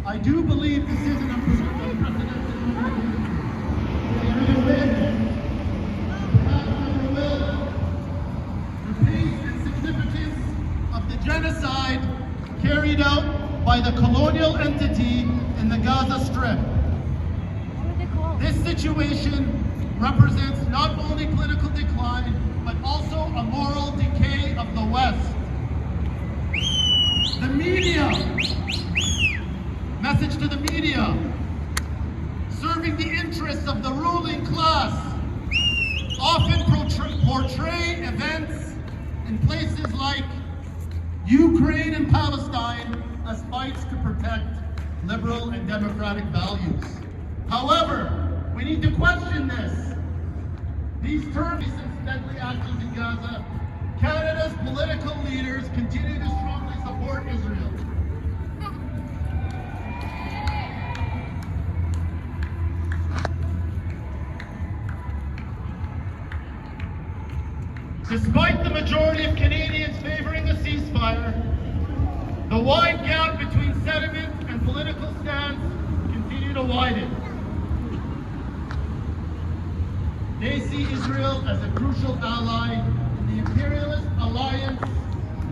I do believe this is an unprecedented moment. There has been, perhaps never will, the pace and significance of the genocide carried out by the colonial entity in the Gaza Strip. This situation represents not only political decline, but also a moral decay of the West. The media, message to the media, serving the interests of the ruling class, often portray events in places like Ukraine and Palestine as fights to protect liberal and democratic values. However, we need to question this. These terms, since deadly actions in Gaza, Canada's political leaders continue to strongly support Israel. Despite the majority of Canadians favoring a ceasefire, the wide gap between sentiment and political stance continue to widen. They see Israel as a crucial ally in the imperialist alliance,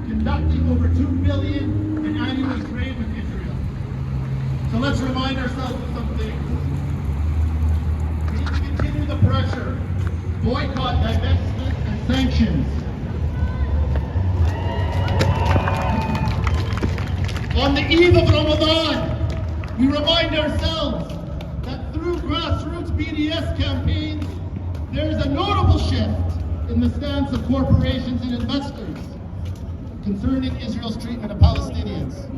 conducting over $2 billion in annual trade with Israel. So let's remind ourselves of some things. We need to continue the pressure, boycott, divestment, and sanctions. On the eve of Ramadan, we remind ourselves that through grassroots BDS campaigns, there is a notable shift in the stance of corporations and investors concerning Israel's treatment of Palestinians.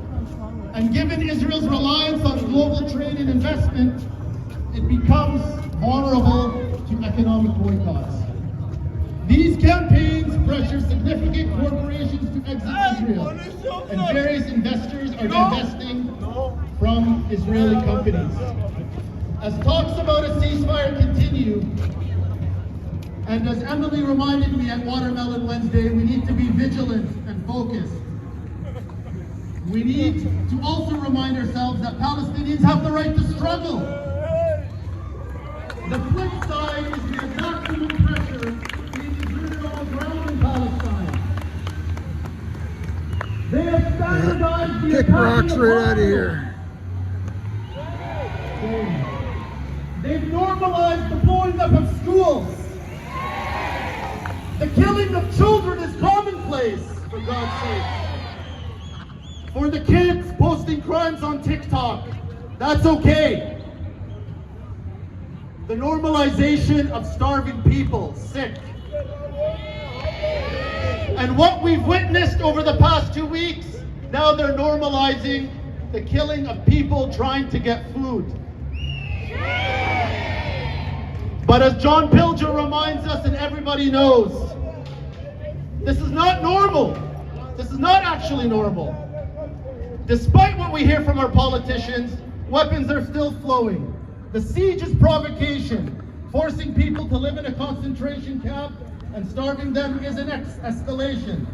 And given Israel's reliance on global trade and investment, it becomes vulnerable to economic boycotts. These campaigns pressure significant corporations to exit Israel, and various investors are divesting from Israeli companies. As talks about a ceasefire continue, and as Emily reminded me at Watermelon Wednesday, we need to be vigilant and focused. We need to also remind ourselves that Palestinians have the right to struggle. The flip side is the maximum pressure being exerted on the ground in Palestine. They have standardized the Kick rocks right out of here. They've normalized the blowing up of schools. The killing of children is commonplace, for God's sake. For the kids posting crimes on TikTok, that's okay. The normalization of starving people, sick. And what we've witnessed over the past 2 weeks, now they're normalizing the killing of people trying to get food. But as John Pilger reminds us, and everybody knows, this is not normal. This is not actually normal. Despite what we hear from our politicians, weapons are still flowing. The siege is provocation. Forcing people to live in a concentration camp and starving them is an escalation.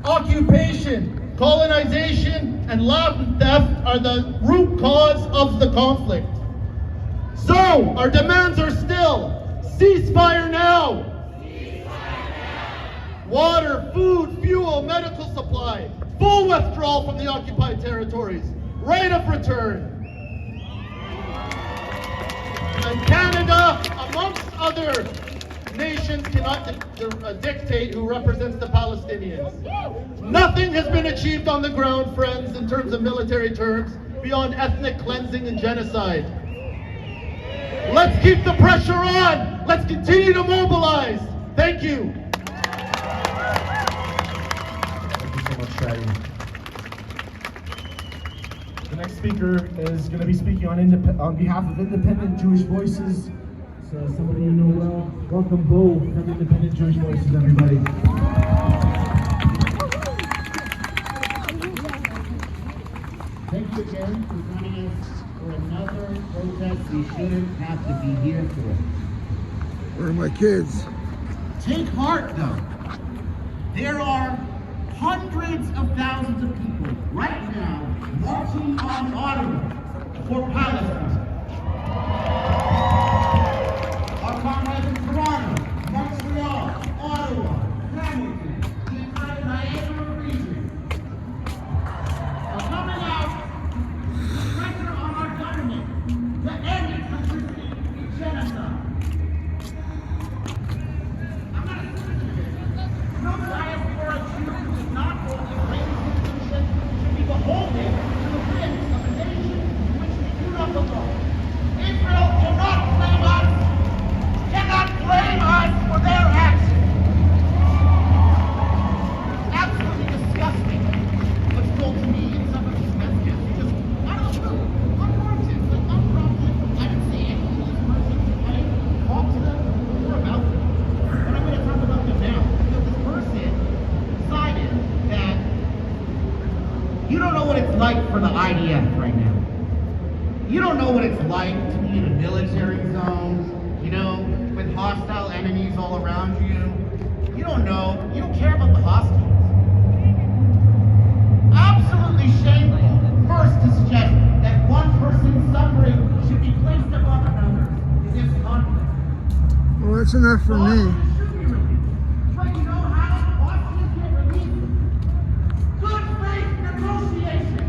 Occupation, colonization, and land theft are the root cause of the conflict. So, our demands are still, ceasefire now! Water, food, fuel, medical supply, full withdrawal from the occupied territories, right of return. And Canada, amongst other nations, cannot dictate who represents the Palestinians. Nothing has been achieved on the ground, friends, in terms of military terms, beyond ethnic cleansing and genocide. Let's keep the pressure on. Let's continue to mobilize. Thank you. Thank you so much, Shadi. The next speaker is going to be speaking on behalf of Independent Jewish Voices. So somebody you know well. Welcome, Bo, from Independent Jewish Voices, everybody. Thank you again for joining us for another protest we shouldn't have to be here for. Where are my kids? Take heart, though. There are hundreds of thousands of people right now marching on Ottawa for Palestine. Our comrades in Toronto, Montreal, Ottawa, Hamilton, the entire Niagara region are coming out to pressure on our government to end complicity in genocide. I'm not a citizen. No diaspora Jew who does not hold Israeli citizenship should be beholden to the whims of a nation in which we do not belong. Israel cannot blame us for their actions. It's absolutely disgusting what's told to me in some of these messages. Just out of the blue, unwarranted, like unprompted. I didn't say anything to this person. I didn't talk to them or about them. But I'm going to talk about them now. Because this person decided that you don't know what it's like for the IDF right now. You don't know what it's like to be in a military zone, you know, with hostile enemies all around you. You don't know. You don't care about the hostages. Absolutely shameful. First to suggest that one person's suffering should be placed above another in this conflict. Well, that's enough for me. Should be released. But you know how hostages get released? Good faith negotiation.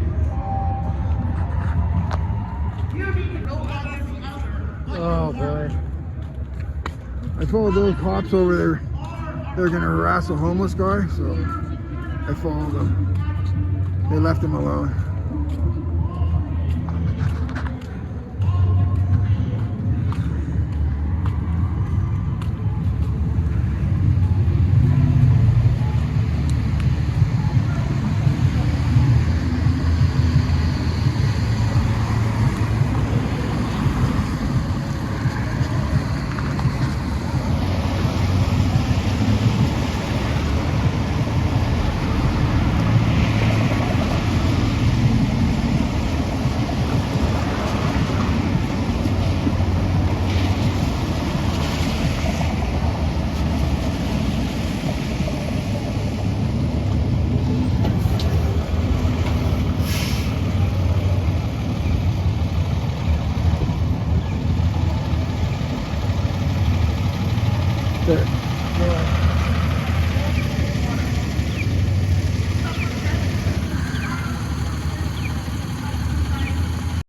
You need to know how every other. Oh boy. I followed those cops over there. They're gonna harass a homeless guy, so I followed them. They left him alone.